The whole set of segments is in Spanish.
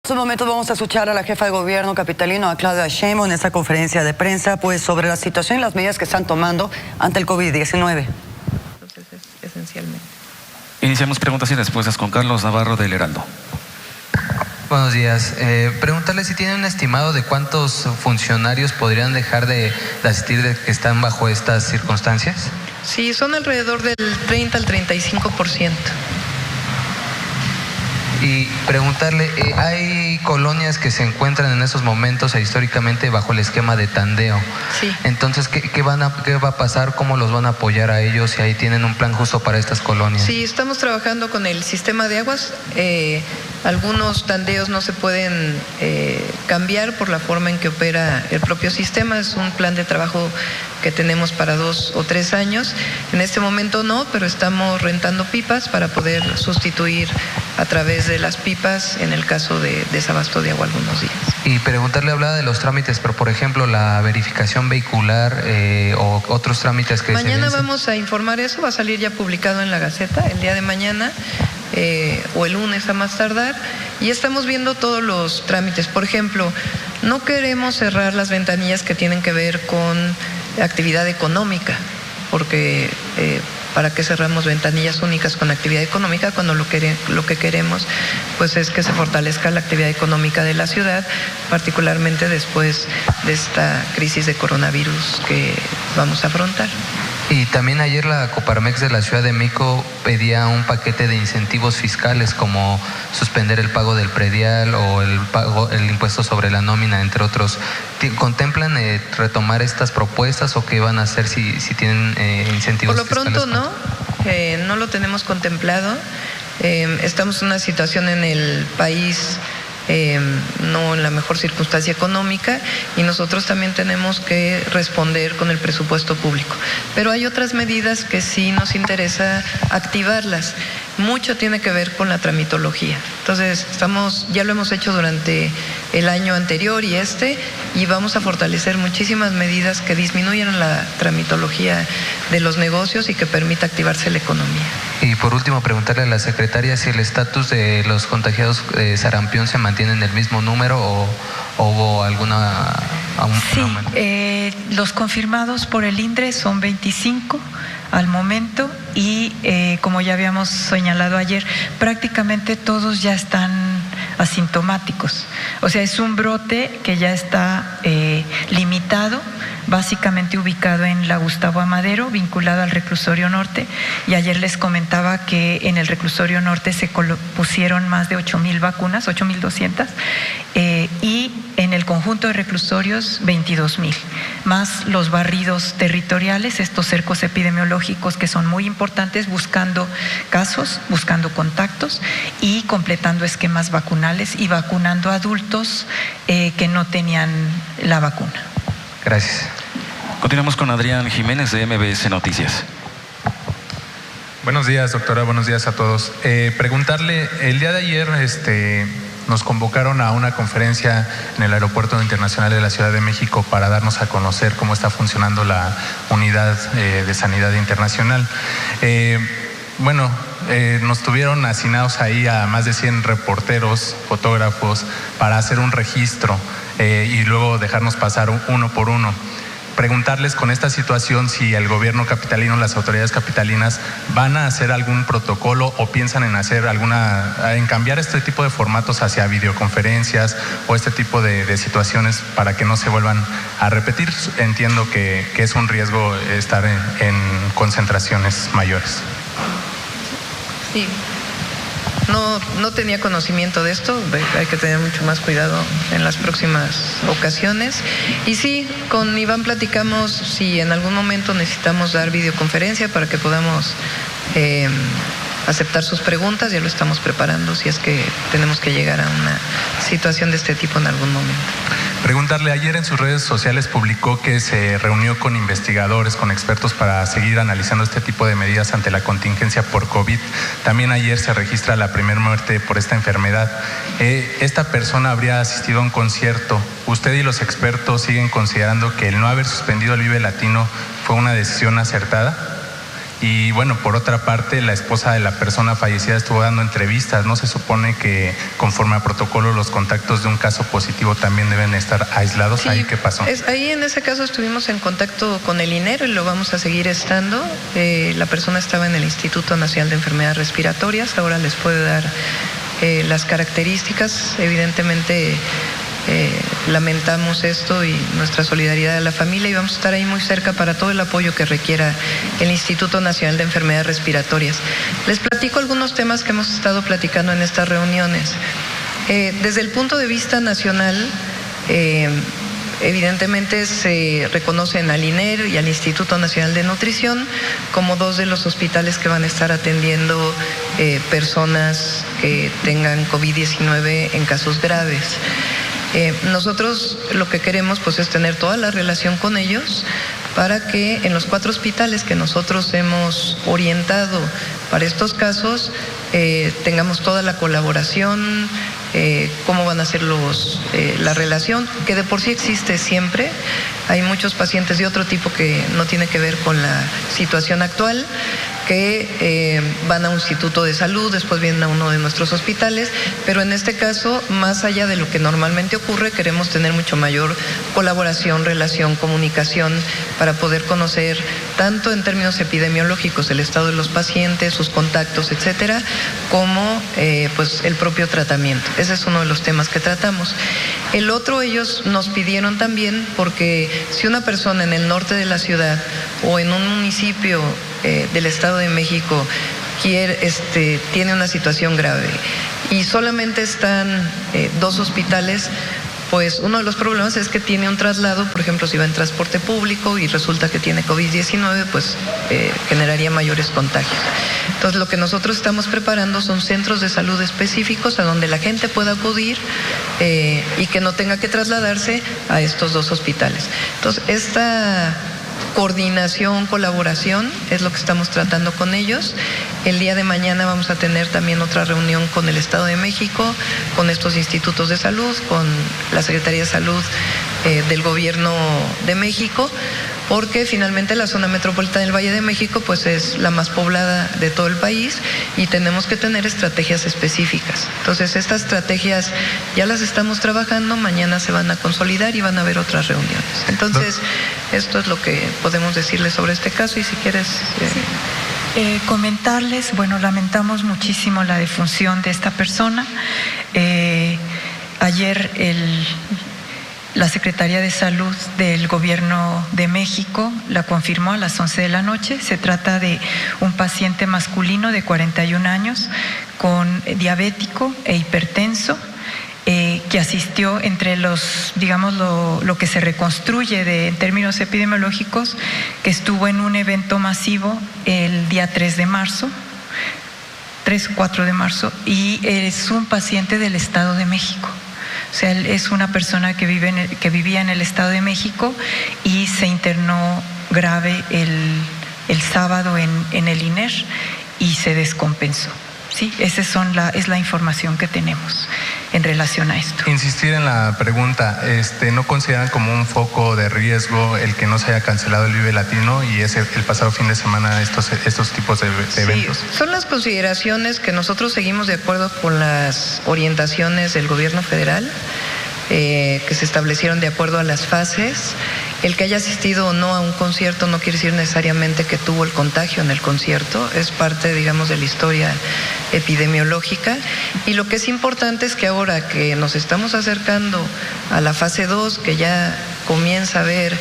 En estos momentos vamos a escuchar a la jefa de gobierno capitalino, a Claudia Sheinbaum, en esta conferencia de prensa, pues sobre la situación y las medidas que están tomando ante el COVID-19. Entonces, esencialmente. Iniciamos preguntas y respuestas con Carlos Navarro del Heraldo. Buenos días. Preguntarle si tienen un estimado de cuántos funcionarios podrían dejar de asistir de que están bajo estas circunstancias. Sí, son alrededor del 30 al 35%. Y preguntarle, hay colonias que se encuentran en esos momentos históricamente bajo el esquema de tandeo. Sí. Entonces, ¿qué va a pasar? ¿Cómo los van a apoyar a ellos? Si ahí tienen un plan justo para estas colonias. Sí, estamos trabajando con el sistema de aguas. Algunos tandeos no se pueden cambiar por la forma en que opera el propio sistema. Es un plan de trabajo que tenemos para 2 o 3 años. En este momento no, pero estamos rentando pipas para poder sustituir a través de las pipas en el caso de desabasto de agua algunos días. Y preguntarle, hablaba de los trámites, pero por ejemplo la verificación vehicular o otros trámites que mañana vamos a informar eso, va a salir ya publicado en la Gaceta el día de mañana o el lunes a más tardar, y estamos viendo todos los trámites. Por ejemplo, no queremos cerrar las ventanillas que tienen que ver con actividad económica, porque ¿para qué cerramos ventanillas únicas con actividad económica cuando lo que queremos pues es que se fortalezca la actividad económica de la ciudad, particularmente después de esta crisis de coronavirus que vamos a afrontar? Y también ayer la Coparmex de la Ciudad de México pedía un paquete de incentivos fiscales como suspender el pago del predial o el impuesto sobre la nómina, entre otros. ¿Contemplan retomar estas propuestas o qué van a hacer si tienen incentivos fiscales? Por lo pronto no, no lo tenemos contemplado. Estamos en una situación en el país no en la mejor circunstancia económica, y nosotros también tenemos que responder con el presupuesto público. Pero hay otras medidas que sí nos interesa activarlas. Mucho tiene que ver con la tramitología. Entonces, ya lo hemos hecho durante el año anterior y vamos a fortalecer muchísimas medidas que disminuyan la tramitología de los negocios y que permita activarse la economía. Y por último, preguntarle a la secretaria si el estatus de los contagiados de sarampión se mantiene en el mismo número o hubo alguna aumento. Sí, los confirmados por el INDRE son 25 al momento y como ya habíamos señalado ayer, prácticamente todos ya están asintomáticos. O sea, es un brote que ya está limitado, básicamente ubicado en la Gustavo Amadero, vinculado al reclusorio norte, y ayer les comentaba que en el reclusorio norte se pusieron más de 8,000 vacunas, 8,200, y en el conjunto de reclusorios 22,000, más los barridos territoriales, estos cercos epidemiológicos que son muy importantes, buscando casos, buscando contactos y completando esquemas vacunales y vacunando a adultos que no tenían la vacuna. Gracias. Continuamos con Adrián Jiménez de MBS Noticias. Buenos días, doctora, buenos días a todos. Preguntarle, el día de ayer nos convocaron a una conferencia en el Aeropuerto Internacional de la Ciudad de México para darnos a conocer cómo está funcionando la unidad de sanidad internacional. Nos tuvieron asignados ahí a más de 100 reporteros, fotógrafos, para hacer un registro y luego dejarnos pasar uno por uno. Preguntarles con esta situación si el gobierno capitalino, las autoridades capitalinas van a hacer algún protocolo o piensan en hacer en cambiar este tipo de formatos hacia videoconferencias o este tipo de situaciones para que no se vuelvan a repetir. Entiendo que es un riesgo estar en concentraciones mayores. Sí. No tenía conocimiento de esto, hay que tener mucho más cuidado en las próximas ocasiones. Y sí, con Iván platicamos si en algún momento necesitamos dar videoconferencia para que podamos aceptar sus preguntas. Ya lo estamos preparando si es que tenemos que llegar a una situación de este tipo en algún momento. Preguntarle, ayer en sus redes sociales publicó que se reunió con investigadores, con expertos para seguir analizando este tipo de medidas ante la contingencia por COVID. También ayer se registra la primera muerte por esta enfermedad. Esta persona habría asistido a un concierto. ¿Usted y los expertos siguen considerando que el no haber suspendido el Vive Latino fue una decisión acertada? Y bueno, por otra parte, la esposa de la persona fallecida estuvo dando entrevistas. ¿No se supone que conforme a protocolo los contactos de un caso positivo también deben estar aislados? Sí, ¿Ahí qué pasó? Ahí en ese caso estuvimos en contacto con el INER y lo vamos a seguir estando. La persona estaba en el Instituto Nacional de Enfermedades Respiratorias, ahora les puede dar las características. Evidentemente lamentamos esto y nuestra solidaridad a la familia, y vamos a estar ahí muy cerca para todo el apoyo que requiera el Instituto Nacional de Enfermedades Respiratorias. Les platico algunos temas que hemos estado platicando en estas reuniones. Desde el punto de vista nacional, evidentemente se reconocen al INER y al Instituto Nacional de Nutrición como dos de los hospitales que van a estar atendiendo personas que tengan COVID-19 en casos graves. Nosotros lo que queremos pues es tener toda la relación con ellos para que en los 4 hospitales que nosotros hemos orientado para estos casos tengamos toda la colaboración, cómo van a ser la relación, que de por sí existe siempre. Hay muchos pacientes de otro tipo que no tiene que ver con la situación actual, que van a un instituto de salud, después vienen a uno de nuestros hospitales, pero en este caso, más allá de lo que normalmente ocurre, queremos tener mucho mayor colaboración, relación, comunicación, para poder conocer tanto en términos epidemiológicos el estado de los pacientes, sus contactos, etcétera, como pues el propio tratamiento. Ese es uno de los temas que tratamos. El otro, ellos nos pidieron también, porque si una persona en el norte de la ciudad o en un municipio del Estado de México tiene una situación grave y solamente están 2 hospitales, pues uno de los problemas es que tiene un traslado, por ejemplo, si va en transporte público y resulta que tiene COVID-19, pues generaría mayores contagios. Entonces, lo que nosotros estamos preparando son centros de salud específicos a donde la gente pueda acudir y que no tenga que trasladarse a estos 2 hospitales. Entonces, esta coordinación, colaboración es lo que estamos tratando con ellos. El día de mañana vamos a tener también otra reunión con el Estado de México, con estos institutos de salud, con la Secretaría de Salud del Gobierno de México, porque finalmente la zona metropolitana del Valle de México pues es la más poblada de todo el país y tenemos que tener estrategias específicas. Entonces, estas estrategias ya las estamos trabajando, mañana se van a consolidar y van a haber otras reuniones. Entonces, esto es lo que podemos decirles sobre este caso, y si quieres... Comentarles, bueno, lamentamos muchísimo la defunción de esta persona. Ayer la Secretaría de Salud del Gobierno de México la confirmó a las 11 de la noche. Se trata de un paciente masculino de 41 años con diabético e hipertenso, que asistió entre los, digamos, lo que se reconstruye en términos epidemiológicos, que estuvo en un evento masivo el día 3 de marzo, 3 o 4 de marzo, y es un paciente del Estado de México. O sea, él es una persona que vivía en el Estado de México y se internó grave el sábado en el INER y se descompensó. Sí, esa es la información que tenemos en relación a esto. Insistir en la pregunta, ¿no consideran como un foco de riesgo el que no se haya cancelado el Vive Latino y el pasado fin de semana estos tipos de eventos? Sí, son las consideraciones que nosotros seguimos de acuerdo con las orientaciones del gobierno federal, que se establecieron de acuerdo a las fases. El que haya asistido o no a un concierto no quiere decir necesariamente que tuvo el contagio en el concierto, es parte, digamos, de la historia epidemiológica. Y lo que es importante es que ahora que nos estamos acercando a la fase 2, que ya comienza a haber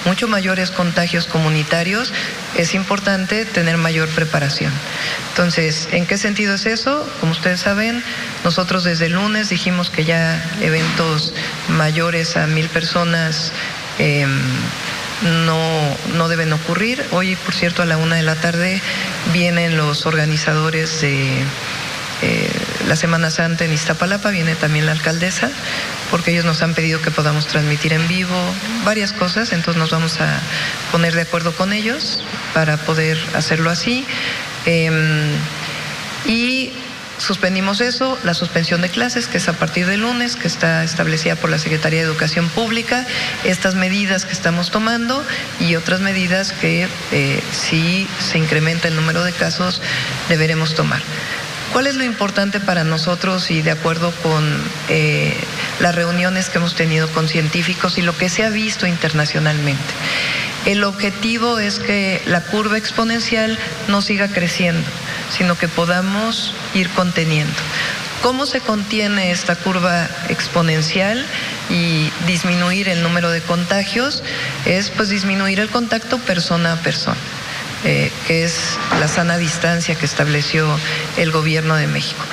mucho mayores contagios comunitarios, es importante tener mayor preparación. Entonces, ¿en qué sentido es eso? Como ustedes saben, nosotros desde el lunes dijimos que ya eventos mayores a 1,000 personas no deben ocurrir. Hoy, por cierto, a la 1 de la tarde vienen los organizadores de la Semana Santa en Iztapalapa, viene también la alcaldesa, porque ellos nos han pedido que podamos transmitir en vivo varias cosas, entonces nos vamos a poner de acuerdo con ellos para poder hacerlo así. Y Suspendimos eso, la suspensión de clases, que es a partir del lunes, que está establecida por la Secretaría de Educación Pública, estas medidas que estamos tomando y otras medidas que si se incrementa el número de casos deberemos tomar. ¿Cuál es lo importante para nosotros y de acuerdo con las reuniones que hemos tenido con científicos y lo que se ha visto internacionalmente? El objetivo es que la curva exponencial no siga creciendo, sino que podamos ir conteniendo. ¿Cómo se contiene esta curva exponencial y disminuir el número de contagios? Es pues disminuir el contacto persona a persona, que es la sana distancia que estableció el Gobierno de México.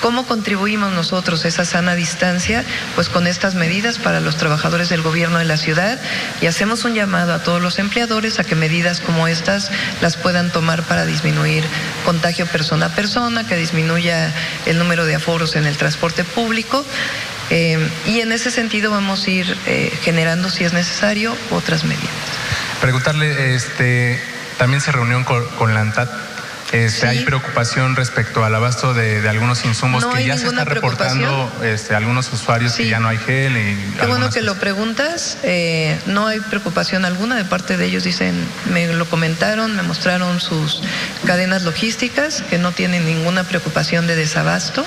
¿Cómo contribuimos nosotros a esa sana distancia? Pues con estas medidas para los trabajadores del gobierno de la ciudad, y hacemos un llamado a todos los empleadores a que medidas como estas las puedan tomar para disminuir contagio persona a persona, que disminuya el número de aforos en el transporte público, y en ese sentido vamos a ir generando, si es necesario, otras medidas. Preguntarle, también se reunió con la ANTAD. Sí. ¿Hay preocupación respecto al abasto de algunos insumos no que ya se está reportando algunos usuarios sí. que ya no hay gel? Qué bueno que lo preguntas. No hay preocupación alguna de parte de ellos. Dicen, me lo comentaron, me mostraron sus cadenas logísticas, que no tienen ninguna preocupación de desabasto.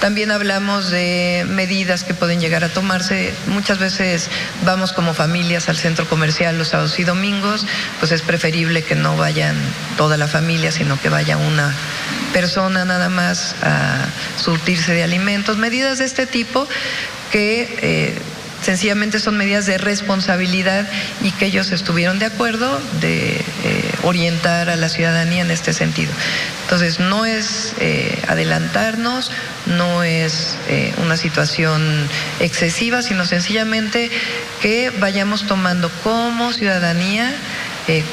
También hablamos de medidas que pueden llegar a tomarse. Muchas veces vamos como familias al centro comercial los sábados y domingos, pues es preferible que no vayan toda la familia, sino que vaya una persona nada más a surtirse de alimentos. Medidas de este tipo que sencillamente son medidas de responsabilidad y que ellos estuvieron de acuerdo de orientar a la ciudadanía en este sentido. Entonces, no es adelantarnos, no es una situación excesiva, sino sencillamente que vayamos tomando como ciudadanía,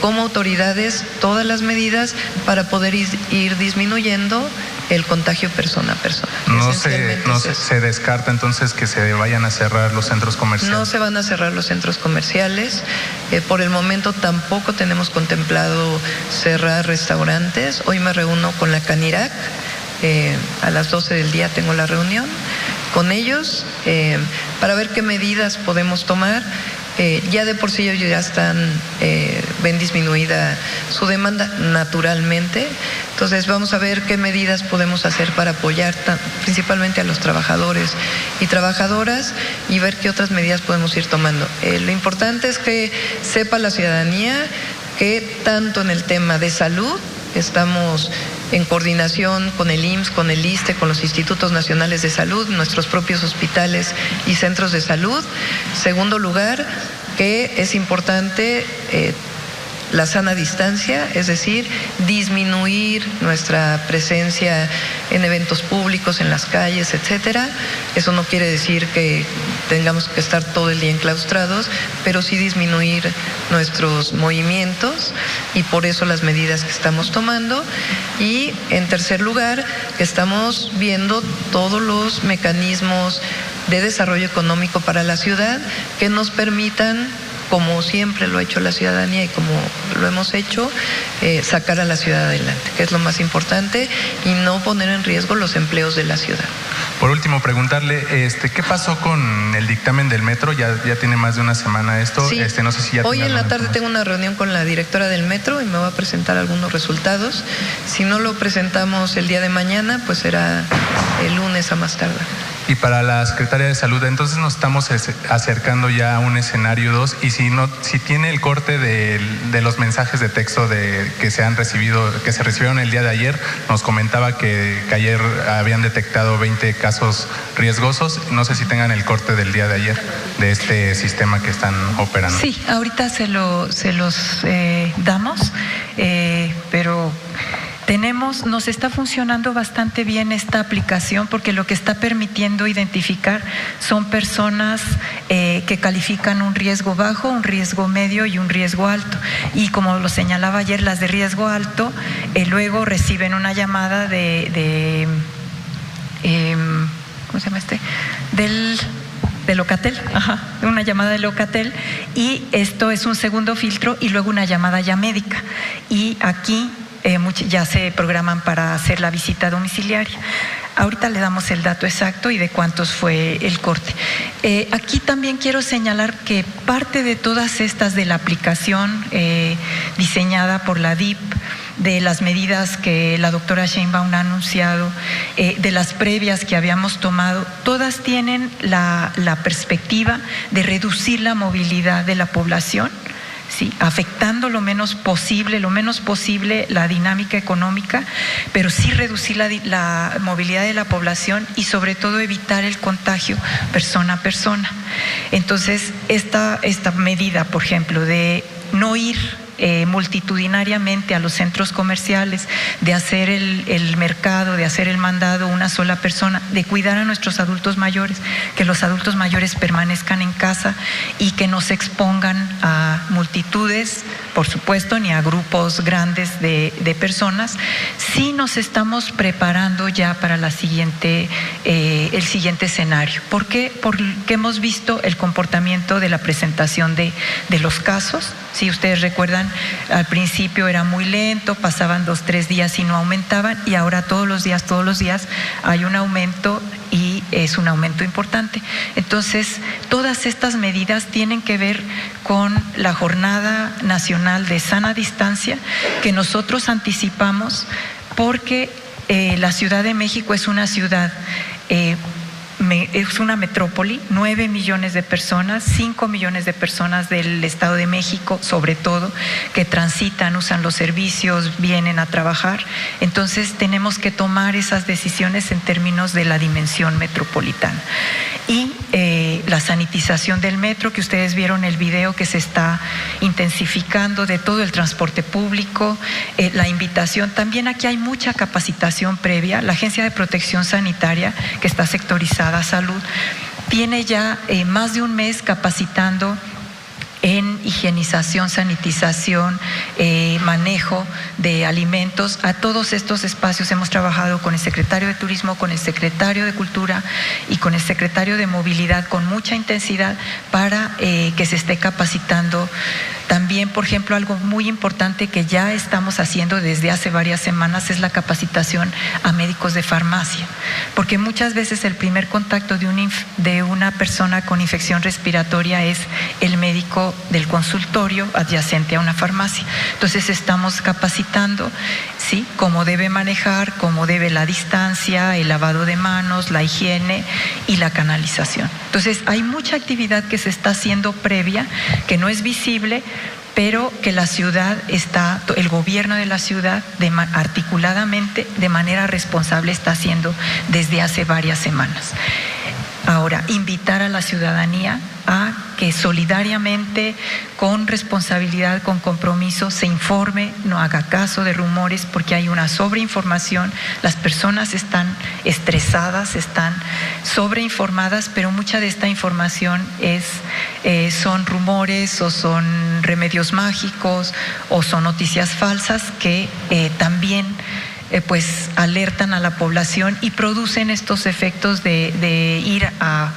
como autoridades, todas las medidas para poder ir disminuyendo el contagio persona a persona. No se descarta entonces que se vayan a cerrar los centros comerciales. No se van a cerrar los centros comerciales. Por el momento tampoco tenemos contemplado cerrar restaurantes. Hoy me reúno con la Canirac. A las 12 del día tengo la reunión con ellos para ver qué medidas podemos tomar. Ya de por sí ellos ya ven disminuida su demanda naturalmente. Entonces vamos a ver qué medidas podemos hacer para apoyar principalmente a los trabajadores y trabajadoras y ver qué otras medidas podemos ir tomando. Lo importante es que sepa la ciudadanía que tanto en el tema de salud estamos en coordinación con el IMSS, con el ISSSTE, con los Institutos Nacionales de Salud, nuestros propios hospitales y centros de salud. Segundo lugar, que es importante la sana distancia, es decir, disminuir nuestra presencia en eventos públicos, en las calles, etcétera. Eso no quiere decir que tengamos que estar todo el día enclaustrados, pero sí disminuir nuestros movimientos y por eso las medidas que estamos tomando. Y en tercer lugar, que estamos viendo todos los mecanismos de desarrollo económico para la ciudad que nos permitan, como siempre lo ha hecho la ciudadanía y como lo hemos hecho, sacar a la ciudad adelante, que es lo más importante, y no poner en riesgo los empleos de la ciudad. Por último, preguntarle, ¿qué pasó con el dictamen del metro? Ya tiene más de una semana esto. Sí. No sé si ya hoy en la tarde tengo una reunión con la directora del metro y me va a presentar algunos resultados. Si no lo presentamos el día de mañana, pues será el lunes a más tardar. Y para la Secretaría de Salud, entonces nos estamos acercando ya a un escenario 2, y si tiene el corte de los mensajes de texto que se recibieron el día de ayer, nos comentaba que ayer habían detectado 20 casos riesgosos. No sé si tengan el corte del día de ayer de este sistema que están operando. Sí, ahorita se los damos, pero nos está funcionando bastante bien esta aplicación, porque lo que está permitiendo identificar son personas que califican un riesgo bajo, un riesgo medio y un riesgo alto. Y como lo señalaba ayer, las de riesgo alto luego reciben una llamada ¿cómo se llama de Locatel, una llamada de Locatel, y esto es un segundo filtro y luego una llamada ya médica. Y aquí ya se programan para hacer la visita domiciliaria. Ahorita le damos el dato exacto y de cuántos fue el corte. Aquí también quiero señalar que parte de todas estas de la aplicación diseñada por la DIP, de las medidas que la doctora Sheinbaum ha anunciado, de las previas que habíamos tomado, todas tienen la perspectiva de reducir la movilidad de la población, ¿sí?, afectando lo menos posible la dinámica económica, pero sí reducir la movilidad de la población y sobre todo evitar el contagio persona a persona. Entonces, esta medida, por ejemplo, de no ir multitudinariamente a los centros comerciales, de hacer el mercado, de hacer el mandado una sola persona, de cuidar a nuestros adultos mayores, que los adultos mayores permanezcan en casa y que no se expongan a multitudes, por supuesto, ni a grupos grandes de personas. Sí nos estamos preparando ya para el siguiente escenario. ¿Por qué? Porque hemos visto el comportamiento de la presentación de los casos. Si ustedes recuerdan, al principio era muy lento, pasaban 2, 3 días y no aumentaban, y ahora todos los días hay un aumento, y es un aumento importante. Entonces, todas estas medidas tienen que ver con la Jornada Nacional de Sana Distancia que nosotros anticipamos, porque la Ciudad de México es una ciudad es una metrópoli, 9 millones de personas, 5 millones de personas del Estado de México, sobre todo, que transitan, usan los servicios, vienen a trabajar. Entonces tenemos que tomar esas decisiones en términos de la dimensión metropolitana. Y la sanitización del metro, que ustedes vieron el video que se está intensificando, de todo el transporte público, la invitación. También aquí hay mucha capacitación previa. La Agencia de Protección Sanitaria, que está sectorizada a salud, tiene ya más de un mes capacitando en higienización, sanitización, manejo de alimentos. A todos estos espacios hemos trabajado con el secretario de Turismo, con el secretario de Cultura y con el secretario de Movilidad con mucha intensidad para que se esté capacitando. También, por ejemplo, algo muy importante que ya estamos haciendo desde hace varias semanas es la capacitación a médicos de farmacia, porque muchas veces el primer contacto de una persona con infección respiratoria es el médico del consultorio adyacente a una farmacia. Entonces estamos capacitando, ¿sí?, cómo debe manejar, cómo debe la distancia, el lavado de manos, la higiene y la canalización. Entonces hay mucha actividad que se está haciendo previa, que no es visible, pero que la ciudad el gobierno de la ciudad articuladamente, de manera responsable, está haciendo desde hace varias semanas. Ahora, invitar a la ciudadanía a que solidariamente, con responsabilidad, con compromiso, se informe, no haga caso de rumores, porque hay una sobreinformación. Las personas están estresadas, están sobreinformadas, pero mucha de esta información son rumores, o son remedios mágicos, o son noticias falsas que también pues alertan a la población y producen estos efectos de ir a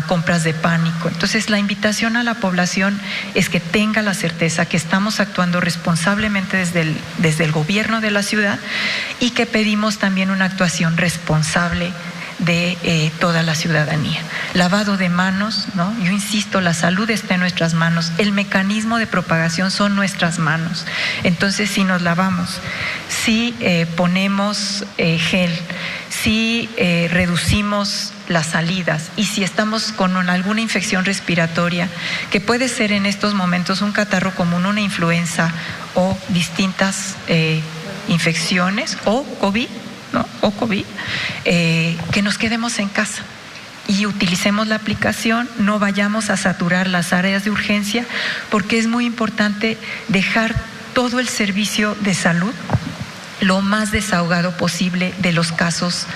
compras de pánico. Entonces, la invitación a la población es que tenga la certeza que estamos actuando responsablemente desde el gobierno de la ciudad, y que pedimos también una actuación responsable de toda la ciudadanía. Lavado de manos, ¿no? Yo insisto, la salud está en nuestras manos, el mecanismo de propagación son nuestras manos. Entonces, si nos lavamos, si ponemos gel, si reducimos las salidas, y si estamos con alguna infección respiratoria, que puede ser en estos momentos un catarro común, una influenza o distintas infecciones, o COVID, ¿no?, o COVID, que nos quedemos en casa y utilicemos la aplicación, no vayamos a saturar las áreas de urgencia, porque es muy importante dejar todo el servicio de salud lo más desahogado posible de los casos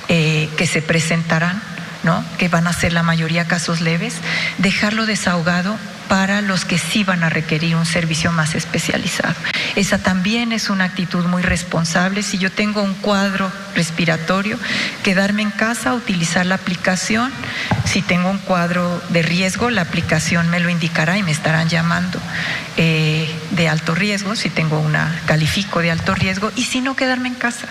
que se presentarán, ¿no?, que van a ser la mayoría casos leves, dejarlo desahogado para los que sí van a requerir un servicio más especializado. Esa también es una actitud muy responsable. Si yo tengo un cuadro respiratorio, quedarme en casa, utilizar la aplicación. Si tengo un cuadro de riesgo, la aplicación me lo indicará y me estarán llamando de alto riesgo, si tengo califico de alto riesgo, y si no, quedarme en casa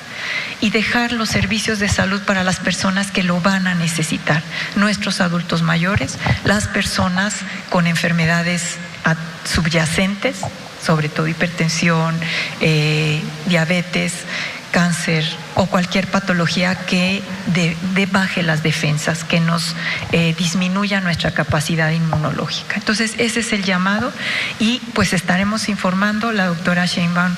y dejar los servicios de salud para las personas que lo van a necesitar, nuestros adultos mayores, las personas con enfermedades subyacentes, sobre todo hipertensión, diabetes, cáncer o cualquier patología que baje las defensas, que nos disminuya nuestra capacidad inmunológica. Entonces, ese es el llamado y pues estaremos informando. La doctora Sheinbaum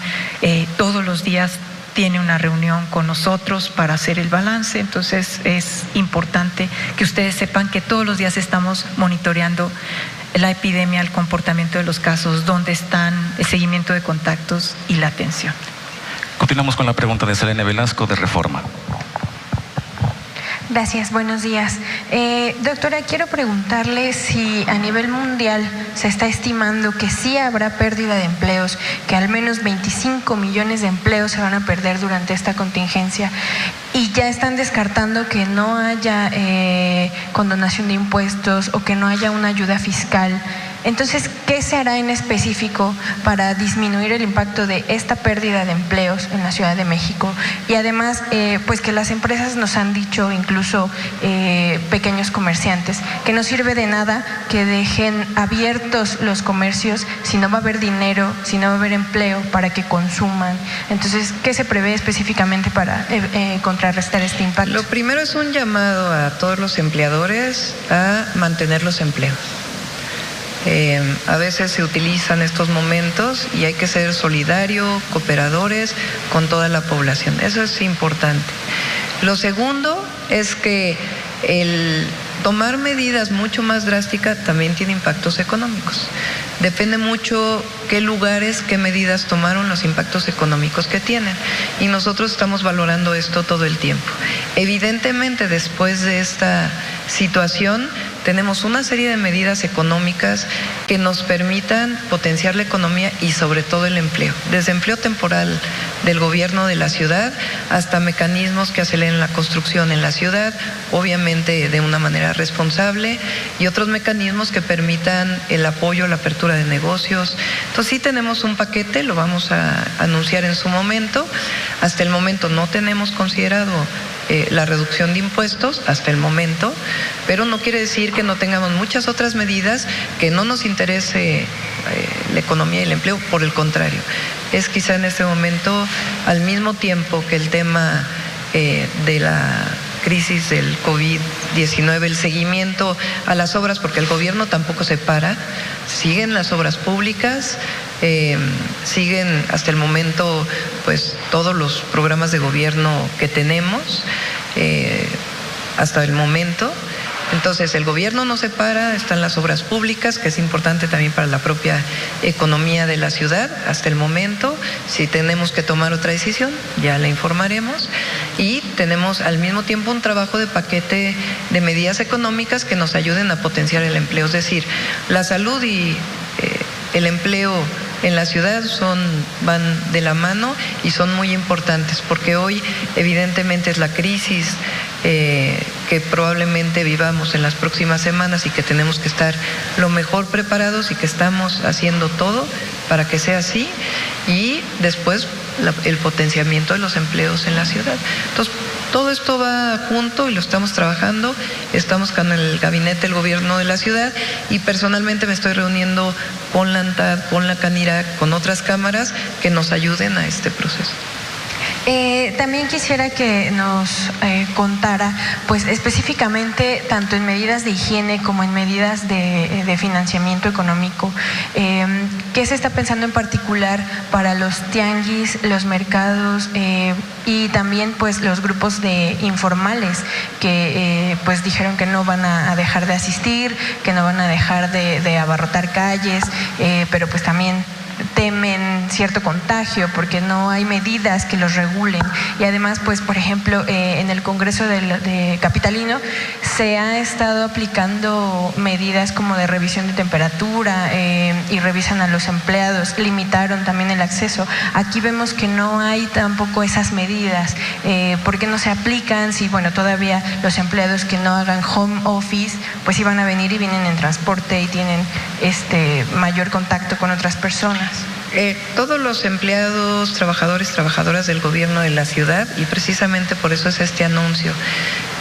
todos los días tiene una reunión con nosotros para hacer el balance. Entonces, es importante que ustedes sepan que todos los días estamos monitoreando la epidemia, el comportamiento de los casos, dónde están, el seguimiento de contactos y la atención. Continuamos con la pregunta de Selene Velasco, de Reforma. Gracias, buenos días. Doctora, quiero preguntarle si a nivel mundial se está estimando que sí habrá pérdida de empleos, que al menos 25 millones de empleos se van a perder durante esta contingencia, y ya están descartando que no haya condonación de impuestos o que no haya una ayuda fiscal. Entonces, ¿qué se hará en específico para disminuir el impacto de esta pérdida de empleos en la Ciudad de México? Y además, pues que las empresas nos han dicho, incluso pequeños comerciantes, que no sirve de nada que dejen abiertos los comercios si no va a haber dinero, si no va a haber empleo para que consuman. Entonces, ¿qué se prevé específicamente para contrarrestar este impacto? Lo primero es un llamado a todos los empleadores a mantener los empleos. A veces se utilizan estos momentos y hay que ser solidario, cooperadores con toda la población. Eso es importante. Lo segundo es que el tomar medidas mucho más drásticas también tiene impactos económicos. Depende mucho qué lugares, qué medidas tomaron, los impactos económicos que tienen. Y nosotros estamos valorando esto todo el tiempo. Evidentemente, después de esta situación, tenemos una serie de medidas económicas que nos permitan potenciar la economía y sobre todo el empleo. Desde empleo temporal del gobierno de la ciudad hasta mecanismos que aceleren la construcción en la ciudad, obviamente de una manera responsable, y otros mecanismos que permitan el apoyo, la apertura de negocios. Entonces sí tenemos un paquete, lo vamos a anunciar en su momento. Hasta el momento no tenemos considerado la reducción de impuestos hasta el momento, pero no quiere decir que no tengamos muchas otras medidas que no nos interese la economía y el empleo, por el contrario. Es quizá en este momento, al mismo tiempo que el tema de la crisis del COVID-19, el seguimiento a las obras, porque el gobierno tampoco se para, siguen las obras públicas, siguen hasta el momento pues todos los programas de gobierno que tenemos hasta el momento. Entonces el gobierno no se para, están las obras públicas, que es importante también para la propia economía de la ciudad hasta el momento. Si tenemos que tomar otra decisión, ya la informaremos. Y tenemos al mismo tiempo un trabajo de paquete de medidas económicas que nos ayuden a potenciar el empleo. Es decir, la salud y el empleo en la ciudad van de la mano y son muy importantes, porque hoy evidentemente es la crisis que probablemente vivamos en las próximas semanas y que tenemos que estar lo mejor preparados y que estamos haciendo todo para que sea así, y después el potenciamiento de los empleos en la ciudad. Entonces, todo esto va junto y lo estamos trabajando. Estamos con el gabinete del gobierno de la ciudad y personalmente me estoy reuniendo con la ANTAD, con la CANIRAC, con otras cámaras que nos ayuden a este proceso. También quisiera que nos contara, pues específicamente, tanto en medidas de higiene como en medidas de financiamiento económico, ¿qué se está pensando en particular para los tianguis, los mercados y también pues los grupos de informales que pues dijeron que no van a dejar de asistir, que no van a dejar de abarrotar calles, pero pues también temen cierto contagio porque no hay medidas que los regulen. Y además, pues, por ejemplo, en el Congreso de capitalino se ha estado aplicando medidas como de revisión de temperatura y revisan a los empleados, limitaron también el acceso. Aquí vemos que no hay tampoco esas medidas. ¿Por qué no se aplican? Si, bueno, todavía los empleados que no hagan home office, pues iban a venir y vienen en transporte y tienen mayor contacto con otras personas. Todos los empleados, trabajadores, trabajadoras del gobierno de la ciudad, y precisamente por eso es este anuncio,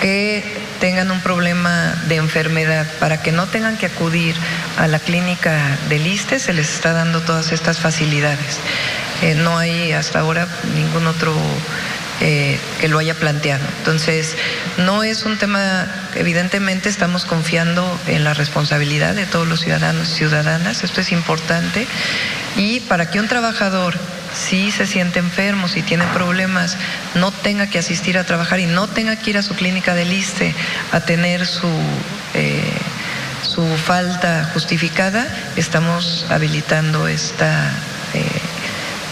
que tengan un problema de enfermedad, para que no tengan que acudir a la clínica del ISSSTE, se les está dando todas estas facilidades. No hay hasta ahora ningún otro que lo haya planteado. Entonces, no es un tema, evidentemente estamos confiando en la responsabilidad de todos los ciudadanos y ciudadanas, esto es importante, y para que un trabajador, si se siente enfermo, si tiene problemas, no tenga que asistir a trabajar y no tenga que ir a su clínica del ISSSTE a tener su falta justificada, estamos habilitando esta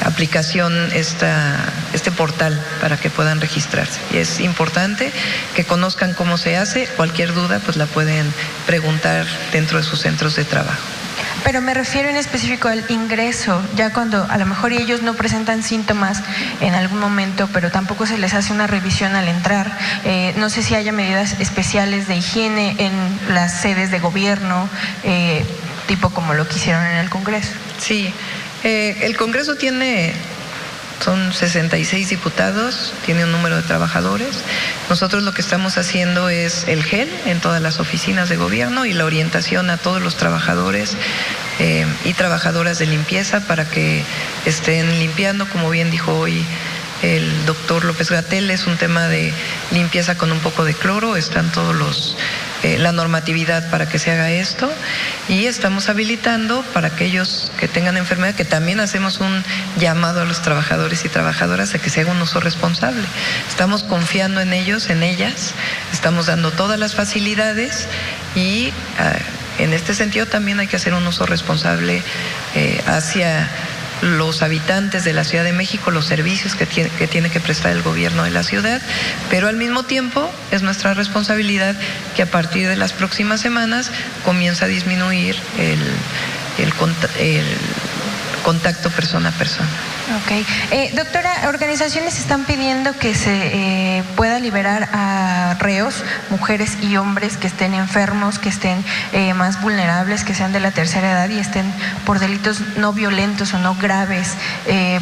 aplicación, este portal para que puedan registrarse. Y es importante que conozcan cómo se hace. Cualquier duda pues la pueden preguntar dentro de sus centros de trabajo. Pero me refiero en específico al ingreso, ya cuando a lo mejor ellos no presentan síntomas en algún momento, pero tampoco se les hace una revisión al entrar. No sé si haya medidas especiales de higiene en las sedes de gobierno, tipo como lo que hicieron en el Congreso. Sí. El Congreso son 66 diputados, tiene un número de trabajadores. Nosotros lo que estamos haciendo es el gel en todas las oficinas de gobierno y la orientación a todos los trabajadores y trabajadoras de limpieza para que estén limpiando, como bien dijo hoy el doctor López-Gatell, es un tema de limpieza con un poco de cloro, están todos la normatividad para que se haga esto, y estamos habilitando para aquellos que tengan enfermedad, que también hacemos un llamado a los trabajadores y trabajadoras a que se haga un uso responsable. Estamos confiando en ellos, en ellas, estamos dando todas las facilidades y en este sentido también hay que hacer un uso responsable hacia los habitantes de la Ciudad de México, los servicios que tiene que prestar el gobierno de la ciudad, pero al mismo tiempo es nuestra responsabilidad que a partir de las próximas semanas comienza a disminuir el contacto persona a persona. Ok. Doctora, organizaciones están pidiendo que se pueda liberar a reos, mujeres y hombres que estén enfermos, que estén más vulnerables, que sean de la tercera edad y estén por delitos no violentos o no graves,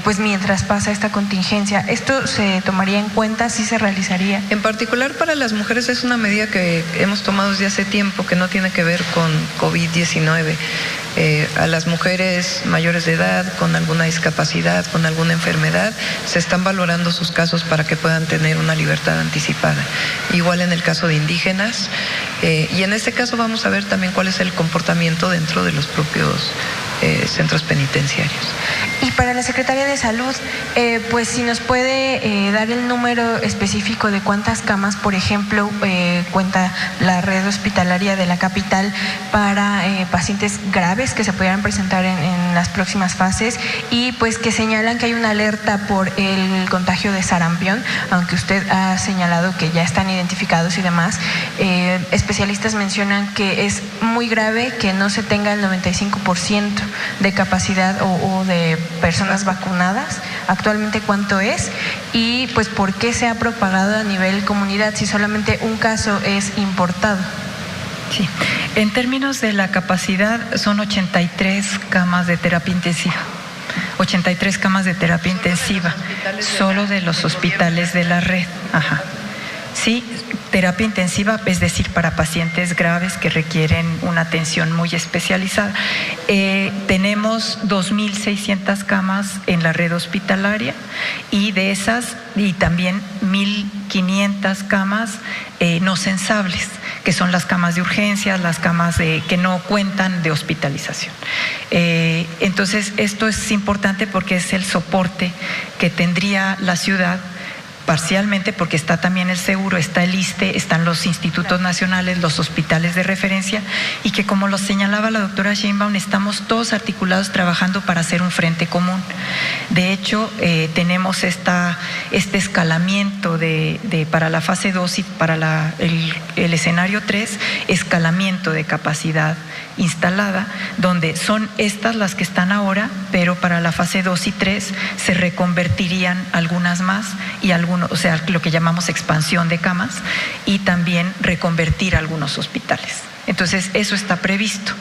pues mientras pasa esta contingencia. ¿Esto se tomaría en cuenta? ¿Sí se realizaría? En particular para las mujeres es una medida que hemos tomado desde hace tiempo, que no tiene que ver con COVID-19. A las mujeres mayores de edad, con alguna discapacidad, con alguna enfermedad, se están valorando sus casos para que puedan tener una libertad anticipada. Igual en el caso de indígenas, y en este caso vamos a ver también cuál es el comportamiento dentro de los propios centros penitenciarios. Y para la Secretaría de Salud, pues si nos puede dar el número específico de cuántas camas, por ejemplo, cuenta la red hospitalaria de la capital para pacientes graves que se pudieran presentar en las próximas fases, y pues que señalan que hay una alerta por el contagio de sarampión, aunque usted ha señalado que ya están identificados y demás. Especialistas mencionan que es muy grave que no se tenga el 95% de capacidad o de personas vacunadas. Actualmente, ¿cuánto es? Y pues, ¿por qué se ha propagado a nivel comunidad si solamente un caso es importado? Sí, en términos de la capacidad son 83 camas de terapia intensiva. 83 camas de terapia intensiva, solo de los hospitales de la red. Ajá. Sí, terapia intensiva, es decir, para pacientes graves que requieren una atención muy especializada. Tenemos 2.600 camas en la red hospitalaria, y de esas, y también 1.500 camas no censables, que son las camas de urgencias, las camas que no cuentan de hospitalización. Entonces, esto es importante porque es el soporte que tendría la ciudad parcialmente porque está también el seguro, está el ISSSTE, están los institutos nacionales, los hospitales de referencia, y que, como lo señalaba la doctora Sheinbaum, estamos todos articulados trabajando para hacer un frente común. De hecho, tenemos este escalamiento para la fase 2 y para el escenario 3, escalamiento de capacidad instalada, donde son estas las que están ahora, pero para la fase 2 y 3 se reconvertirían algunas más y algunos, o sea, lo que llamamos expansión de camas, y también reconvertir algunos hospitales. Entonces, eso está previsto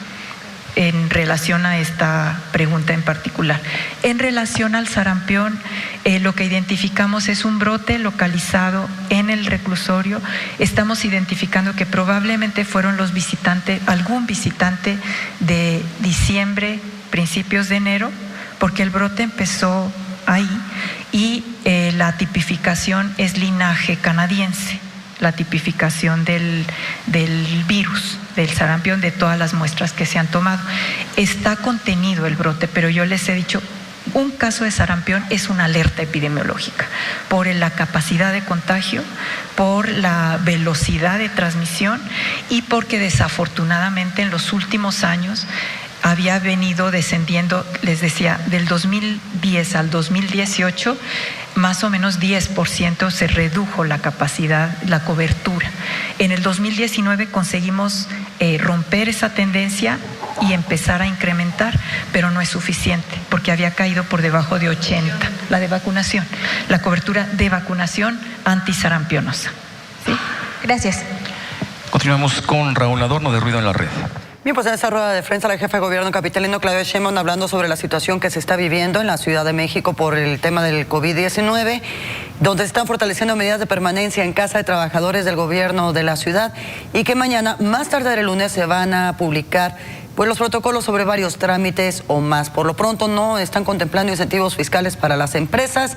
en relación a esta pregunta en particular. En relación al sarampión, lo que identificamos es un brote localizado en el reclusorio. Estamos identificando que probablemente fueron algún visitante de diciembre, principios de enero, porque el brote empezó ahí, y la tipificación es linaje canadiense, la tipificación del virus, del sarampión, de todas las muestras que se han tomado. Está contenido el brote, pero yo les he dicho, un caso de sarampión es una alerta epidemiológica por la capacidad de contagio, por la velocidad de transmisión y porque desafortunadamente en los últimos años había venido descendiendo, les decía, del 2010 al 2018, más o menos 10% se redujo la capacidad, la cobertura. En el 2019 conseguimos romper esa tendencia y empezar a incrementar, pero no es suficiente, porque había caído por debajo de 80, la de vacunación, la cobertura de vacunación antisarampionosa. ¿Sí? Gracias. Continuamos con Raúl Adorno de Ruido en la Red. Bien, pues en esta rueda de prensa la jefa de gobierno capitalino, Claudia Sheinbaum, hablando sobre la situación que se está viviendo en la Ciudad de México por el tema del COVID-19, donde se están fortaleciendo medidas de permanencia en casa de trabajadores del gobierno de la ciudad, y que mañana, más tarde del lunes, se van a publicar pues los protocolos sobre varios trámites o más. Por lo pronto no están contemplando incentivos fiscales para las empresas.